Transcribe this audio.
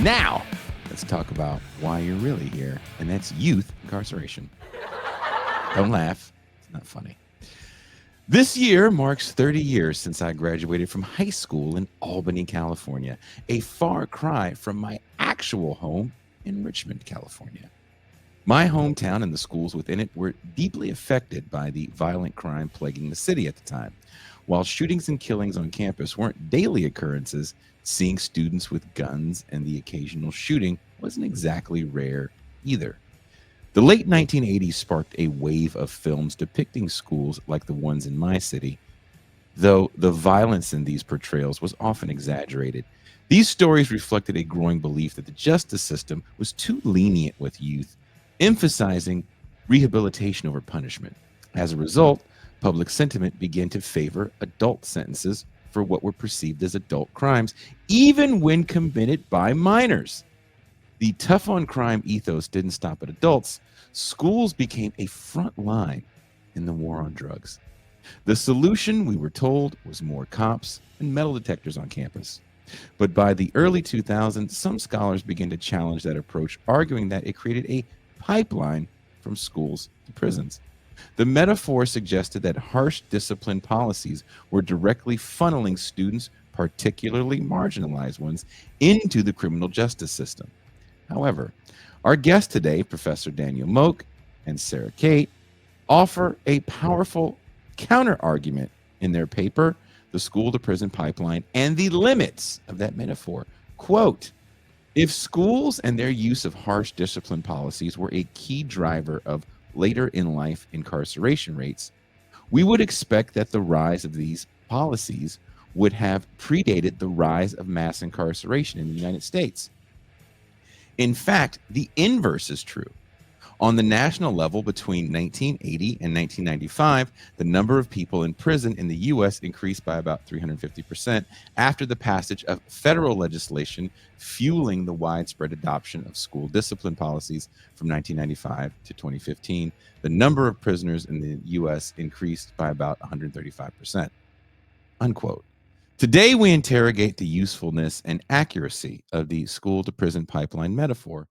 Now, let's talk about why you're really here, and that's youth incarceration. Don't laugh, it's not funny. This year marks 30 years since I graduated from high school in Albany, California, a far cry from my actual home in Richmond, California. My hometown and the schools within it were deeply affected by the violent crime plaguing the city at the time. While shootings and killings on campus weren't daily occurrences, seeing students with guns and the occasional shooting wasn't exactly rare either. The late 1980s sparked a wave of films depicting schools like the ones in my city, though the violence in these portrayals was often exaggerated. These stories reflected a growing belief that the justice system was too lenient with youth, emphasizing rehabilitation over punishment. As a result, public sentiment began to favor adult sentences for what were perceived as adult crimes, even when committed by minors. The tough on crime ethos didn't stop at adults. Schools became a front line in the war on drugs. The solution, we were told, was more cops and metal detectors on campus. But by the early 2000s, some scholars began to challenge that approach, arguing that it created a pipeline from schools to prisons. The metaphor suggested that harsh discipline policies were directly funneling students, particularly marginalized ones, into the criminal justice system. However, our guests today, Professor Daniel Moak and Sarah Kate, offer a powerful counter argument in their paper, The School to Prison Pipeline and the Limits of That Metaphor. Quote, if schools and their use of harsh discipline policies were a key driver of later in life incarceration rates, we would expect that the rise of these policies would have predated the rise of mass incarceration in the United States. In fact, the inverse is true. On the national level, between 1980 and 1995, the number of people in prison in the U.S. increased by about 350% after the passage of federal legislation fueling the widespread adoption of school discipline policies from 1995 to 2015. The number of prisoners in the U.S. increased by about 135%. Unquote. Today, we interrogate the usefulness and accuracy of the school to prison pipeline metaphor